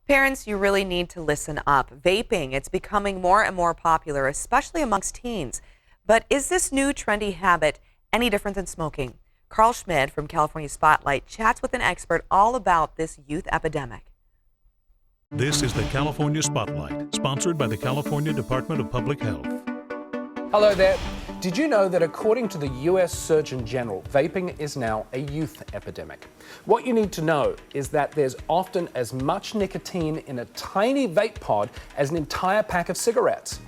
Parents, you really need to listen up. Vaping, it's becoming more and more popular, especially amongst teens. But is this new trendy habit any different than smoking? Carl Schmid from California Spotlight chats with an expert all about this youth epidemic. This is the California Spotlight, sponsored by the California Department of Public Health. Hello there. Did you know that according to the US Surgeon General, vaping is now a youth epidemic? What you need to know is that there's often as much nicotine in a tiny vape pod as an entire pack of cigarettes.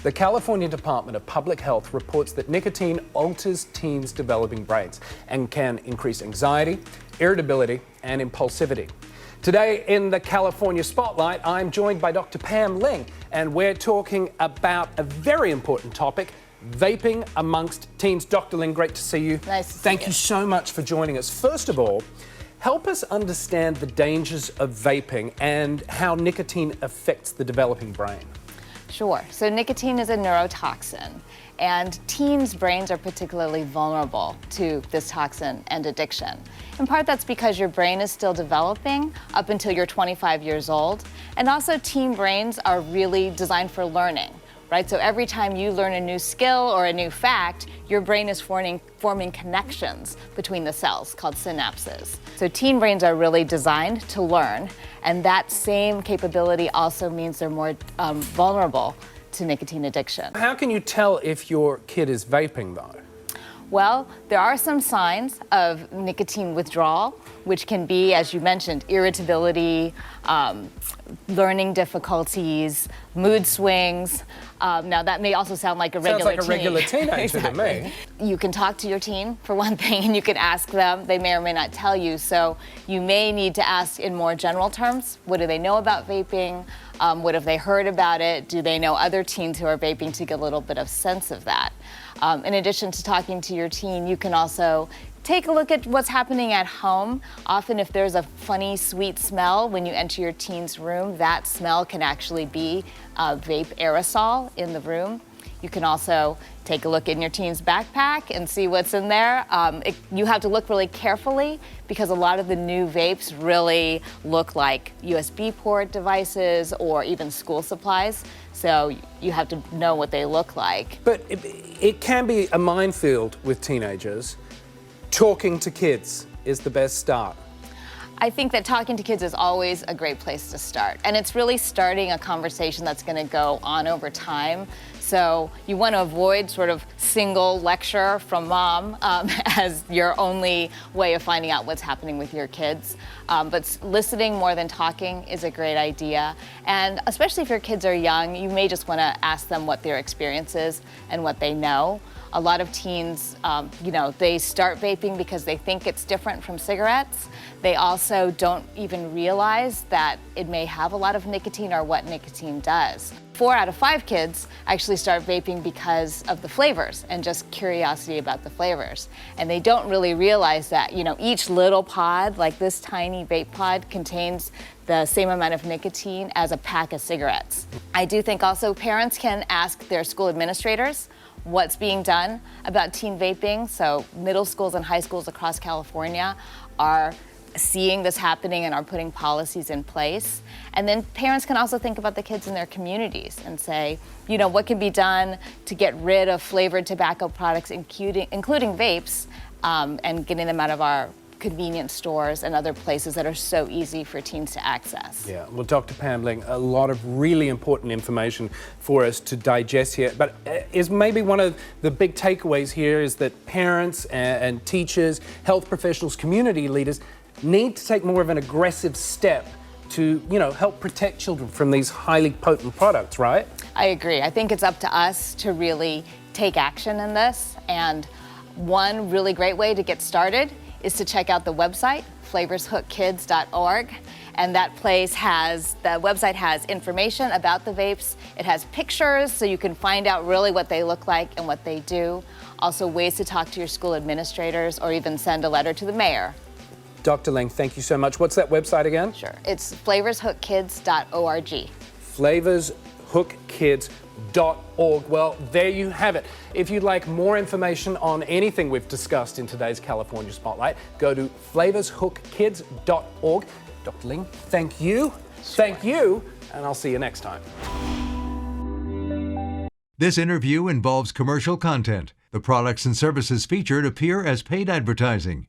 The California Department of Public Health reports that nicotine alters teens' developing brains and can increase anxiety, irritability, and impulsivity. Today in the California Spotlight, I'm joined by Dr. Pam Ling, and we're talking about a very important topic, vaping amongst teens. Dr. Ling, great to see you. Nice to see Thank you so much for joining us. First of all, help us understand the dangers of vaping and how nicotine affects the developing brain. Sure. So nicotine is a neurotoxin, and teens' brains are particularly vulnerable to this toxin and addiction. In part, that's because your brain is still developing up until you're 25 years old, and also teen brains are really designed for learning. Right? So every time you learn a new skill or a new fact, your brain is forming connections between the cells called synapses. So teen brains are really designed to learn, and that same capability also means they're more vulnerable to nicotine addiction. How can you tell if your kid is vaping, though? Well, there are some signs of nicotine withdrawal, which can be, as you mentioned, irritability, learning difficulties, mood swings. Now, that may also sound like a regular Sounds like a regular teenager exactly. to me. You can talk to your teen, for one thing, and you can ask them. They may or may not tell you. So you may need to ask in more general terms. What do they know about vaping? What have they heard about it? Do they know other teens who are vaping, to get a little bit of sense of that? In addition to talking to your teen, you can also take a look at what's happening at home. Often if there's a funny, sweet smell when you enter your teen's room, that smell can actually be a vape aerosol in the room. You can also take a look in your teen's backpack and see what's in there. You have to look really carefully because a lot of the new vapes really look like USB port devices or even school supplies. So you have to know what they look like. But it can be a minefield with teenagers. Talking to kids is the best start. I think that talking to kids is always a great place to start. And it's really starting a conversation that's going to go on over time. So you want to avoid sort of single lecture from mom as your only way of finding out what's happening with your kids. But listening more than talking is a great idea. And especially if your kids are young, you may just want to ask them what their experience is and what they know. A lot of teens, they start vaping because they think it's different from cigarettes. They also don't even realize that it may have a lot of nicotine or what nicotine does. 4 out of 5 kids actually start vaping because of the flavors and just curiosity about the flavors. And they don't really realize that, each little pod, like this tiny vape pod, contains the same amount of nicotine as a pack of cigarettes. I do think also parents can ask their school administrators what's being done about teen vaping. So middle schools and high schools across California are seeing this happening and are putting policies in place. And then parents can also think about the kids in their communities and say, what can be done to get rid of flavored tobacco products, including vapes, and getting them out of our convenience stores and other places that are so easy for teens to access. Yeah, well, Dr. Pam Ling, a lot of really important information for us to digest here. But is maybe one of the big takeaways here is that parents and teachers, health professionals, community leaders need to take more of an aggressive step to, help protect children from these highly potent products, right? I agree. I think it's up to us to really take action in this. And one really great way to get started is to check out the website, flavorshookkids.org. And the website has information about the vapes. It has pictures so you can find out really what they look like and what they do. Also ways to talk to your school administrators or even send a letter to the mayor. Dr. Ling, thank you so much. What's that website again? Sure. It's flavorshookkids.org. flavorshookkids.org. Well, there you have it. If you'd like more information on anything we've discussed in today's California Spotlight, go to flavorshookkids.org. Dr. Ling, thank you. Thank you. And I'll see you next time. This interview involves commercial content. The products and services featured appear as paid advertising.